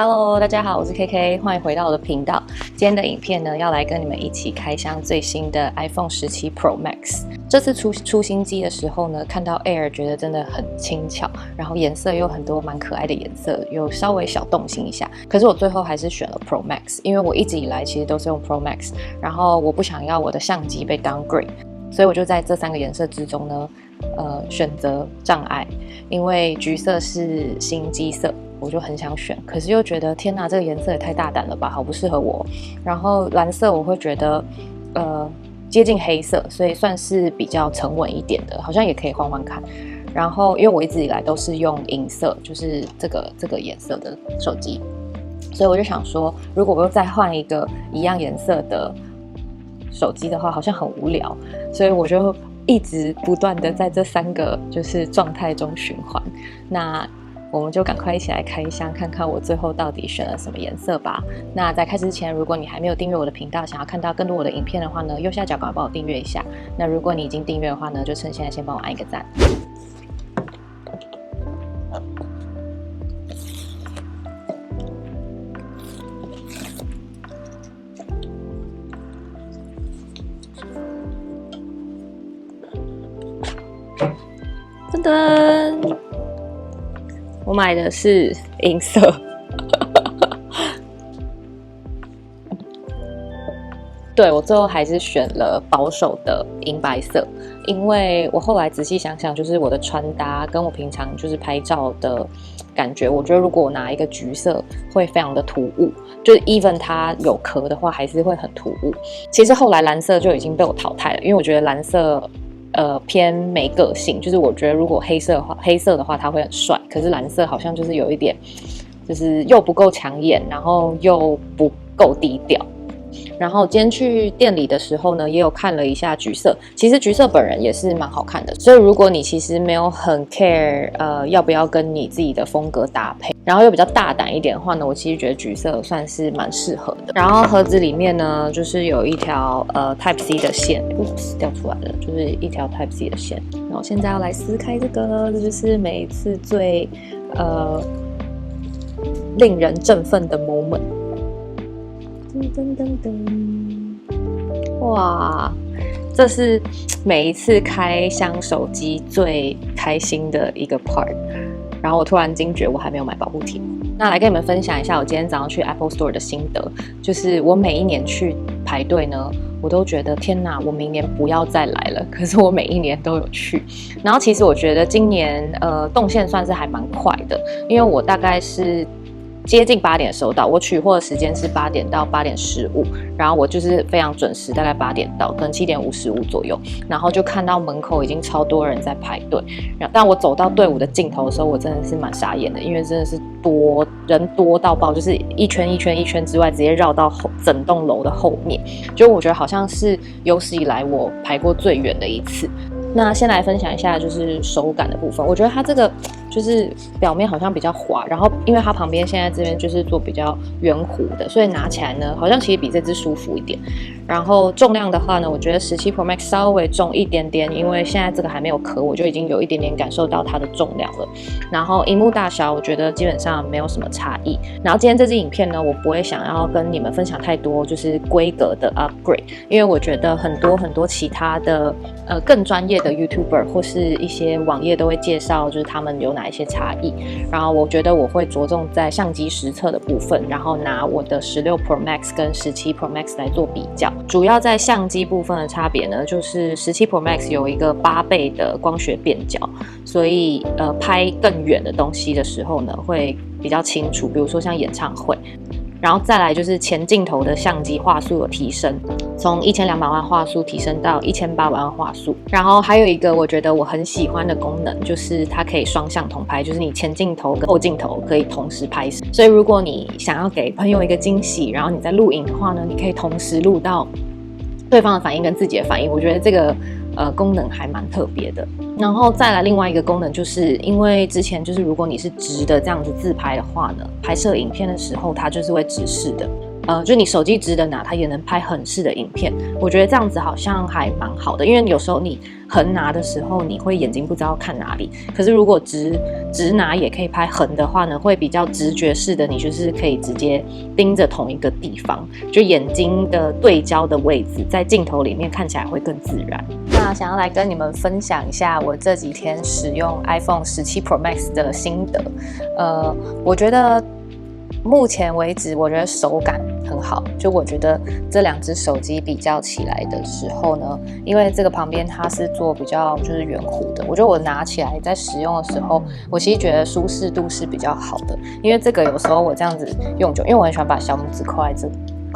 Hello，大家好，我是 KK， 欢迎回到我的频道。今天的影片呢，要来跟你们一起开箱最新的 iPhone 17 Pro Max。这次出新机的时候呢，看到 Air 觉得真的很轻巧，然后颜色有很多蛮可爱的颜色，有稍微小动心一下。可是我最后还是选了 Pro Max， 因为我一直以来其实都是用 Pro Max， 然后我不想要我的相机被 downgrade， 所以我就在这3个颜色之中呢，选择障碍，因为橘色是新机色。我就很想选，可是又觉得天哪，这个颜色也太大胆了吧，好不适合我。然后蓝色我会觉得接近黑色，所以算是比较沉稳一点的，好像也可以换换看。然后因为我一直以来都是用银色，就是这个颜色的手机，所以我就想说，如果我又再换一个一样颜色的手机的话，好像很无聊，所以我就一直不断的在这3个就是状态中循环。那我们就赶快一起来开箱，看看我最后到底选了什么颜色吧。那在开始之前，如果你还没有订阅我的频道，想要看到更多我的影片的话呢，右下角赶快帮我订阅一下。那如果你已经订阅的话呢，就趁现在先帮我按一个赞。噔噔。我买的是银色，对，我最后还是选了保守的银白色，因为我后来仔细想想，就是我的穿搭跟我平常就是拍照的感觉，我觉得如果我拿一个橘色会非常的突兀，就是 even 它有壳的话还是会很突兀。其实后来蓝色就已经被我淘汰了，因为我觉得蓝色偏没个性，就是我觉得如果黑色的话它会很帅，可是蓝色好像就是有一点，就是又不够抢眼，然后又不够低调。然后今天去店里的时候呢，也有看了一下橘色，其实橘色本人也是蛮好看的，所以如果你其实没有很 care 要不要跟你自己的风格搭配，然后又比较大胆一点的话呢，我其实觉得橘色算是蛮适合的。然后盒子里面呢，就是有一条Type C 的线，掉出来了，就是一条 Type C 的线。然后现在要来撕开这个，这就是每一次最令人振奋的 moment。噔噔噔，哇！这是每一次开箱手机最开心的一个 part。然后我突然惊觉我还没有买保护贴，那来跟你们分享一下我今天早上去 Apple Store 的心得。就是我每一年去排队呢，我都觉得天哪，我明年不要再来了。可是我每一年都有去。然后其实我觉得今年动线算是还蛮快的，因为我大概是接近8点收到，我取货的时间是8点到8点15，然后我就是非常准时，大概8点到，可能7点55左右，然后就看到门口已经超多人在排队。但我走到队伍的尽头的时候，我真的是蛮傻眼的，因为真的是人多到爆，就是一圈一圈一圈之外，直接绕到整栋楼的后面，就我觉得好像是有史以来我排过最远的一次。那先来分享一下就是手感的部分，我觉得它这个就是表面好像比较滑，然后因为它旁边现在这边就是做比较圆弧的，所以拿起来呢好像其实比这支舒服一点。然后重量的话呢，我觉得17 Pro Max 稍微重一点点，因为现在这个还没有壳，我就已经有一点点感受到它的重量了。然后萤幕大小我觉得基本上没有什么差异。然后今天这支影片呢，我不会想要跟你们分享太多就是规格的 upgrade， 因为我觉得很多其他的更专业的 YouTuber 或是一些网页都会介绍就是他们有哪一些差异。然后我觉得我会着重在相机实测的部分，然后拿我的16 Pro Max 跟17 Pro Max 来做比较。主要在相机部分的差别呢，就是17 Pro Max 有一个8倍的光学变焦，所以拍更远的东西的时候呢，会比较清楚，比如说像演唱会。然后再来就是前镜头的相机画素有提升，从1200万画素提升到1800万画素。然后还有一个我觉得我很喜欢的功能，就是它可以双向同拍，就是你前镜头跟后镜头可以同时拍摄。所以如果你想要给朋友一个惊喜，然后你在录影的话呢，你可以同时录到对方的反应跟自己的反应，我觉得这个功能还蛮特别的。然后再来另外一个功能，就是因为之前就是如果你是直的这样子自拍的话呢，拍摄影片的时候它就是会直视的。就你手机直的拿，它也能拍横式的影片。我觉得这样子好像还蛮好的，因为有时候你横拿的时候，你会眼睛不知道看哪里。可是如果直拿也可以拍横的话呢，会比较直觉式的，你就是可以直接盯着同一个地方，就眼睛的对焦的位置，在镜头里面看起来会更自然。那想要来跟你们分享一下我这几天使用 iPhone 17 Pro Max 的心得。我觉得目前为止，我觉得手感很好。就我觉得这两只手机比较起来的时候呢，因为这个旁边它是做比较就是圆弧的，我觉得我拿起来在使用的时候，我其实觉得舒适度是比较好的。因为这个有时候我这样子用久，因为我很喜欢把小拇指扣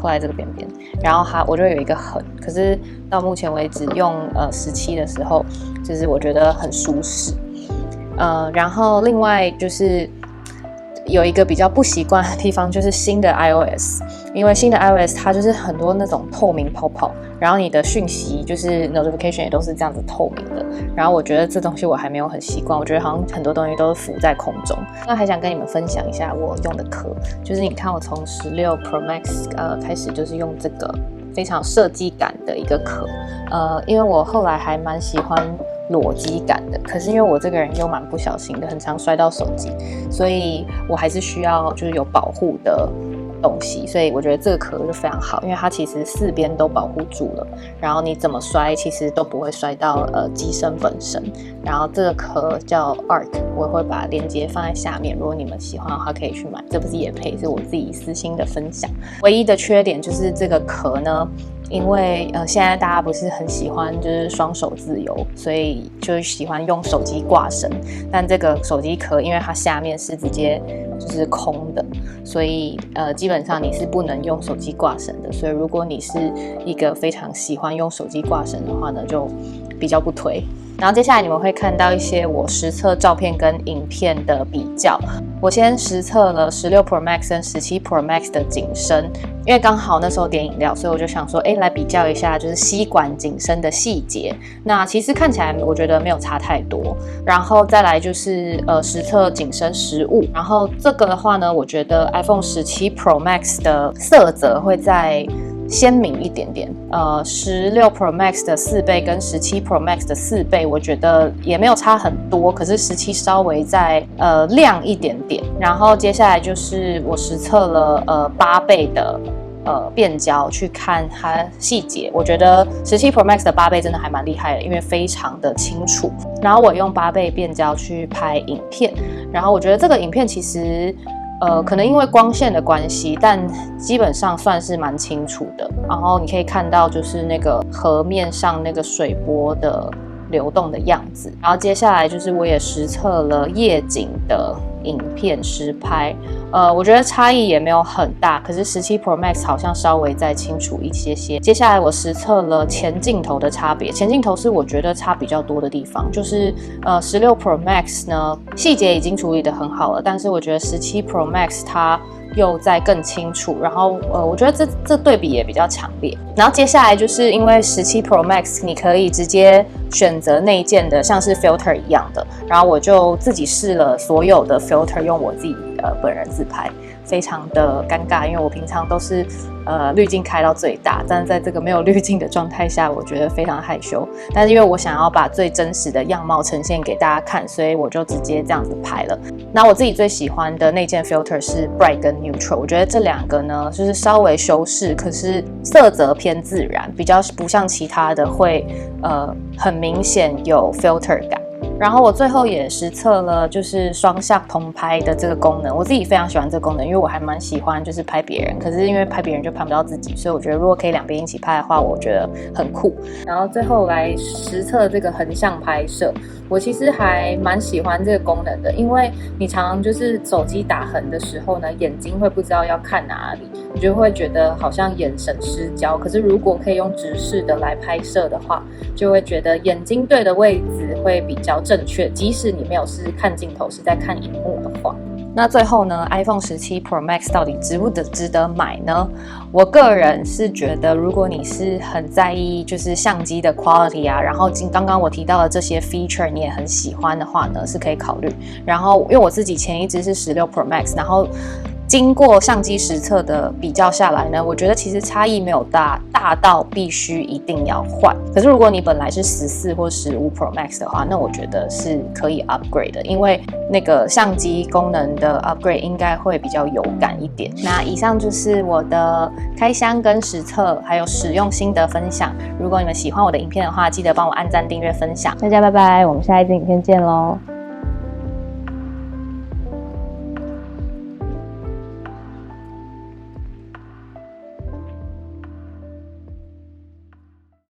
在这个边边，然后我就会有一个痕。可是到目前为止用17的时候，就是我觉得很舒适。然后另外就是有一个比较不习惯的地方，就是新的 iOS， 因为新的 iOS 它就是很多那种透明泡泡，然后你的讯息就是 notification 也都是这样子透明的，然后我觉得这东西我还没有很习惯，我觉得好像很多东西都是浮在空中。那还想跟你们分享一下我用的壳，就是你看我从16 Pro Max 开始就是用这个非常有设计感的一个壳，因为我后来还蛮喜欢裸机感的，可是因为我这个人又蛮不小心的，很常摔到手机，所以我还是需要就是有保护的东西，所以我觉得这个壳就非常好，因为它其实4边都保护住了，然后你怎么摔其实都不会摔到机身本身。然后这个壳叫 Arc， 我会把链接放在下面，如果你们喜欢的话可以去买，这不是业配，是我自己私心的分享。唯一的缺点就是这个壳呢，因为现在大家不是很喜欢就是双手自由，所以就喜欢用手机挂绳，但这个手机壳因为它下面是直接就是空的，所以基本上你是不能用手机挂绳的。所以如果你是一个非常喜欢用手机挂绳的话呢，就比较不推。然后接下来你们会看到一些我实测照片跟影片的比较。我先实测了16 Pro Max 跟17 Pro Max 的景深，因为刚好那时候点饮料，所以我就想说，来比较一下就是吸管景深的细节。那其实看起来我觉得没有差太多。然后再来就是实测景深15，然后这个的话呢，我觉得 iPhone 17 Pro Max 的色泽会在鲜明一点点，16 Pro Max 的4倍跟17 Pro Max 的4倍，我觉得也没有差很多，可是17稍微再亮一点点。然后接下来就是我实测了8倍的变焦去看它细节，我觉得17 Pro Max 的8倍真的还蛮厉害的，因为非常的清楚。然后我用8倍变焦去拍影片，然后我觉得这个影片其实可能因为光线的关系，但基本上算是蛮清楚的。然后你可以看到就是那个河面上那个水波的流动的样子。然后接下来就是我也实测了夜景的影片实拍，我觉得差异也没有很大，可是17 Pro Max 好像稍微再清楚一些些。接下来我实测了前镜头的差别，前镜头是我觉得差比较多的地方，就是16 Pro Max 呢细节已经处理得很好了，但是我觉得17 Pro Max 它又再更清楚，然后我觉得这对比也比较强烈。然后接下来就是因为17 Pro Max 你可以直接选择内建的像是 filter 一样的，然后我就自己试了所有的 filter， 用我自己本人自拍，非常的尴尬，因为我平常都是滤镜开到最大，但是在这个没有滤镜的状态下，我觉得非常害羞。但是因为我想要把最真实的样貌呈现给大家看，所以我就直接这样子拍了。那我自己最喜欢的内建 filter 是 Bright 跟 Neutral， 我觉得这两个呢就是稍微修饰，可是色泽偏自然，比较不像其他的会很明显有 filter 感。然后我最后也实测了就是双向同拍的这个功能，我自己非常喜欢这个功能，因为我还蛮喜欢就是拍别人，可是因为拍别人就拍不到自己，所以我觉得如果可以两边一起拍的话，我觉得很酷。然后最后来实测这个横向拍摄，我其实还蛮喜欢这个功能的，因为你常常就是手机打横的时候呢，眼睛会不知道要看哪里，你就会觉得好像眼神失焦。可是如果可以用直视的来拍摄的话，就会觉得眼睛对的位置会比较正确，即使你没有是看镜头，是在看荧幕的话。那最后呢 ，iPhone 17 Pro Max 到底值得买呢？我个人是觉得，如果你是很在意就是相机的 quality 啊，然后刚刚我提到的这些 feature 你也很喜欢的话呢，是可以考虑。然后因为我自己前一支是16 Pro Max， 然后经过相机实测的比较下来呢，我觉得其实差异没有大到必须一定要换。可是如果你本来是14或15 Pro Max 的话，那我觉得是可以 upgrade 的，因为那个相机功能的 upgrade 应该会比较有感一点。那以上就是我的开箱跟实测还有使用心得分享。如果你们喜欢我的影片的话，记得帮我按赞、订阅、分享。大家拜拜，我们下一支影片见咯。